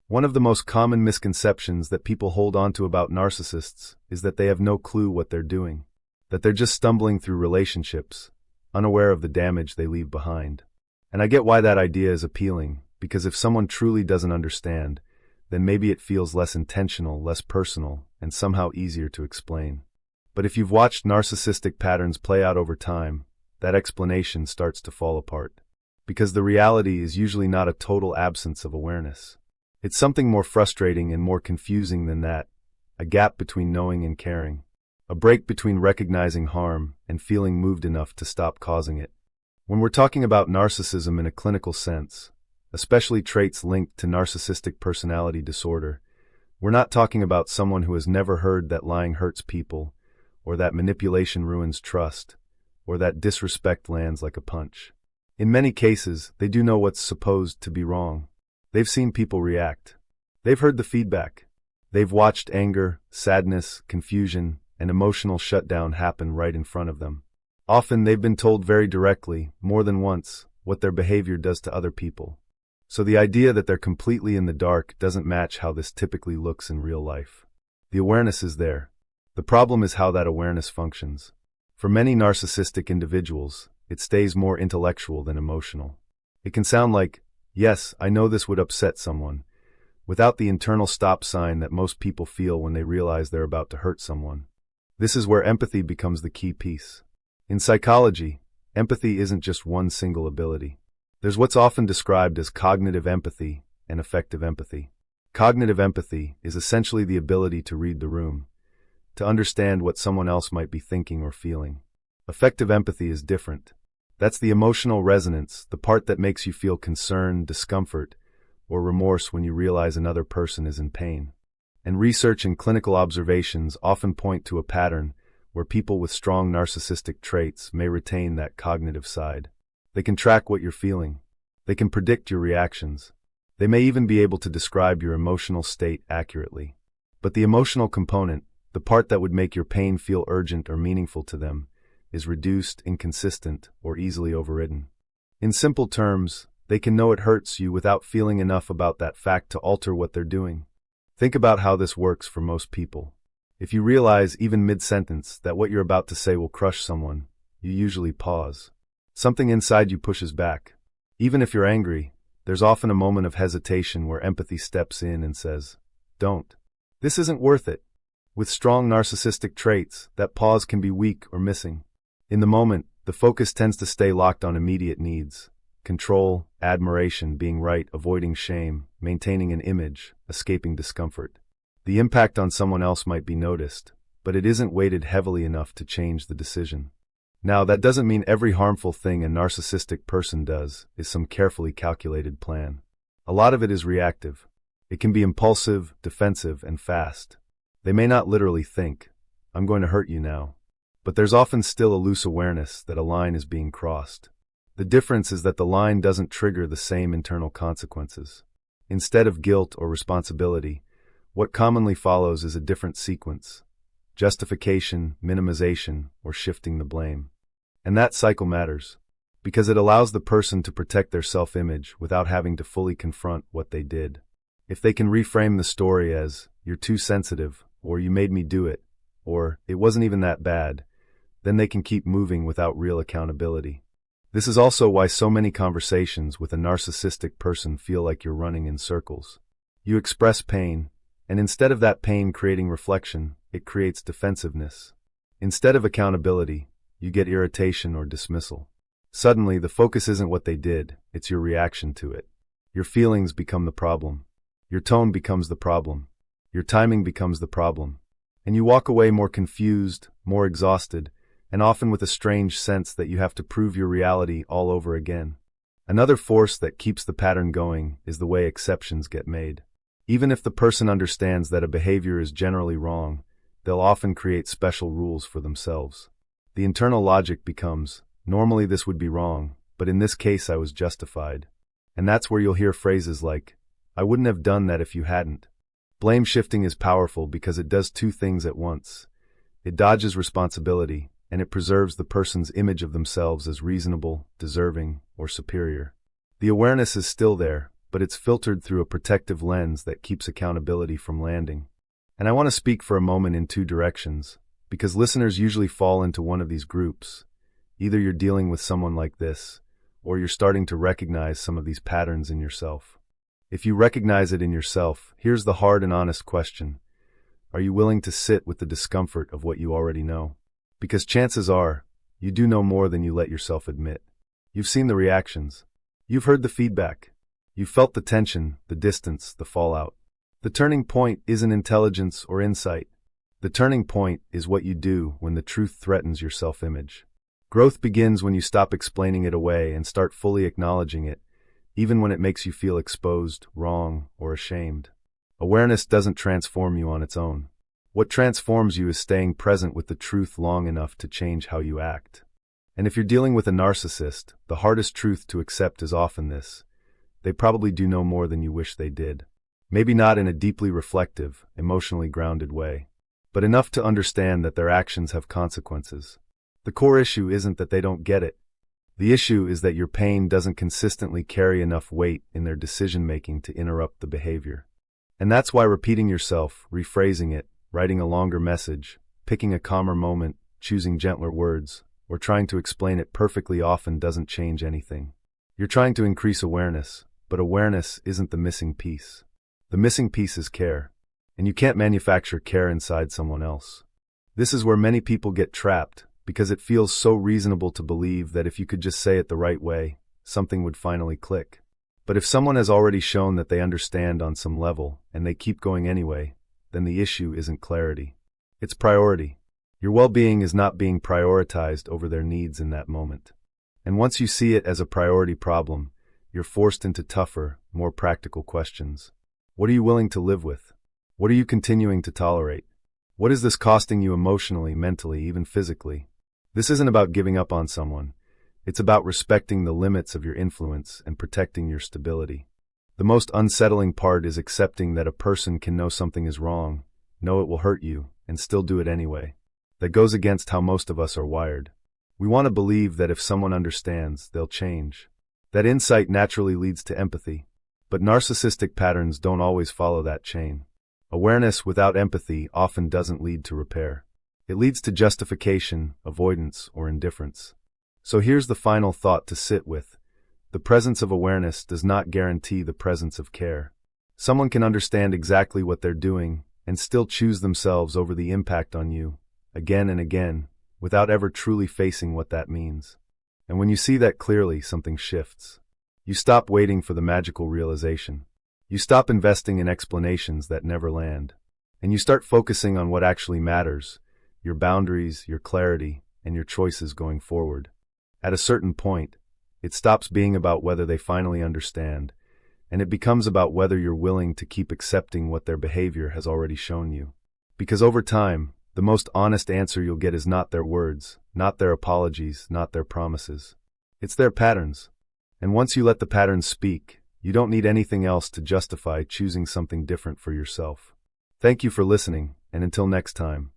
One of the most common misconceptions that people hold onto about narcissists is that they have no clue what they're doing, that they're just stumbling through relationships, unaware of the damage they leave behind. And I get why that idea is appealing, because if someone truly doesn't understand, then maybe it feels less intentional, less personal, and somehow easier to explain. But if you've watched narcissistic patterns play out over time, that explanation starts to fall apart. Because the reality is usually not a total absence of awareness. It's something more frustrating and more confusing than that, a gap between knowing and caring, a break between recognizing harm and feeling moved enough to stop causing it. When we're talking about narcissism in a clinical sense, especially traits linked to narcissistic personality disorder, we're not talking about someone who has never heard that lying hurts people, or that manipulation ruins trust, or that disrespect lands like a punch. In many cases, they do know what's supposed to be wrong. They've seen people react. They've heard the feedback. They've watched anger, sadness, confusion, and emotional shutdown happen right in front of them. Often they've been told very directly, more than once, what their behavior does to other people. So the idea that they're completely in the dark doesn't match how this typically looks in real life. The awareness is there. The problem is how that awareness functions. For many narcissistic individuals, it stays more intellectual than emotional. It can sound like, yes, I know this would upset someone, without the internal stop sign that most people feel when they realize they're about to hurt someone. This is where empathy becomes the key piece. In psychology, empathy isn't just one single ability. There's what's often described as cognitive empathy and affective empathy. Cognitive empathy is essentially the ability to read the room, to understand what someone else might be thinking or feeling. Affective empathy is different. That's the emotional resonance, the part that makes you feel concern, discomfort, or remorse when you realize another person is in pain. And research and clinical observations often point to a pattern where people with strong narcissistic traits may retain that cognitive side. They can track what you're feeling. They can predict your reactions. They may even be able to describe your emotional state accurately. But the emotional component, the part that would make your pain feel urgent or meaningful to them, is reduced, inconsistent, or easily overridden. In simple terms, they can know it hurts you without feeling enough about that fact to alter what they're doing. Think about how this works for most people. If you realize, even mid-sentence, that what you're about to say will crush someone, you usually pause. Something inside you pushes back. Even if you're angry, there's often a moment of hesitation where empathy steps in and says, "Don't. This isn't worth it." With strong narcissistic traits, that pause can be weak or missing. In the moment, the focus tends to stay locked on immediate needs. Control, admiration, being right, avoiding shame, maintaining an image, escaping discomfort. The impact on someone else might be noticed, but it isn't weighted heavily enough to change the decision. Now, that doesn't mean every harmful thing a narcissistic person does is some carefully calculated plan. A lot of it is reactive. It can be impulsive, defensive, and fast. They may not literally think, "I'm going to hurt you now." But there's often still a loose awareness that a line is being crossed. The difference is that the line doesn't trigger the same internal consequences. Instead of guilt or responsibility, what commonly follows is a different sequence: justification, minimization, or shifting the blame. And that cycle matters, because it allows the person to protect their self-image without having to fully confront what they did. If they can reframe the story as, "You're too sensitive," or "You made me do it," or "It wasn't even that bad," then they can keep moving without real accountability. This is also why so many conversations with a narcissistic person feel like you're running in circles. You express pain, and instead of that pain creating reflection, it creates defensiveness. Instead of accountability, you get irritation or dismissal. Suddenly, the focus isn't what they did, it's your reaction to it. Your feelings become the problem. Your tone becomes the problem. Your timing becomes the problem. And you walk away more confused, more exhausted, and often with a strange sense that you have to prove your reality all over again. Another force that keeps the pattern going is the way exceptions get made. Even if the person understands that a behavior is generally wrong, they'll often create special rules for themselves. The internal logic becomes, "Normally this would be wrong, but in this case I was justified." And that's where you'll hear phrases like, "I wouldn't have done that if you hadn't." Blame shifting is powerful because it does two things at once. It dodges responsibility, and it preserves the person's image of themselves as reasonable, deserving, or superior. The awareness is still there, but it's filtered through a protective lens that keeps accountability from landing. And I want to speak for a moment in two directions, because listeners usually fall into one of these groups. Either you're dealing with someone like this, or you're starting to recognize some of these patterns in yourself. If you recognize it in yourself, here's the hard and honest question. Are you willing to sit with the discomfort of what you already know? Because chances are, you do know more than you let yourself admit. You've seen the reactions. You've heard the feedback. You've felt the tension, the distance, the fallout. The turning point isn't intelligence or insight. The turning point is what you do when the truth threatens your self-image. Growth begins when you stop explaining it away and start fully acknowledging it, even when it makes you feel exposed, wrong, or ashamed. Awareness doesn't transform you on its own. What transforms you is staying present with the truth long enough to change how you act. And if you're dealing with a narcissist, the hardest truth to accept is often this. They probably do know more than you wish they did. Maybe not in a deeply reflective, emotionally grounded way, but enough to understand that their actions have consequences. The core issue isn't that they don't get it. The issue is that your pain doesn't consistently carry enough weight in their decision-making to interrupt the behavior. And that's why repeating yourself, rephrasing it, writing a longer message, picking a calmer moment, choosing gentler words, or trying to explain it perfectly often doesn't change anything. You're trying to increase awareness, but awareness isn't the missing piece. The missing piece is care, and you can't manufacture care inside someone else. This is where many people get trapped, because it feels so reasonable to believe that if you could just say it the right way, something would finally click. But if someone has already shown that they understand on some level, and they keep going anyway, then the issue isn't clarity. It's priority. Your well-being is not being prioritized over their needs in that moment. And once you see it as a priority problem, you're forced into tougher, more practical questions. What are you willing to live with? What are you continuing to tolerate? What is this costing you emotionally, mentally, even physically? This isn't about giving up on someone. It's about respecting the limits of your influence and protecting your stability. The most unsettling part is accepting that a person can know something is wrong, know it will hurt you, and still do it anyway. That goes against how most of us are wired. We want to believe that if someone understands, they'll change. That insight naturally leads to empathy. But narcissistic patterns don't always follow that chain. Awareness without empathy often doesn't lead to repair. It leads to justification, avoidance, or indifference. So here's the final thought to sit with. The presence of awareness does not guarantee the presence of care. Someone can understand exactly what they're doing and still choose themselves over the impact on you, again and again, without ever truly facing what that means. And when you see that clearly, something shifts. You stop waiting for the magical realization. You stop investing in explanations that never land. And you start focusing on what actually matters, your boundaries, your clarity, and your choices going forward. At a certain point, it stops being about whether they finally understand, and it becomes about whether you're willing to keep accepting what their behavior has already shown you. Because over time, the most honest answer you'll get is not their words, not their apologies, not their promises. It's their patterns. And once you let the patterns speak, you don't need anything else to justify choosing something different for yourself. Thank you for listening, and until next time.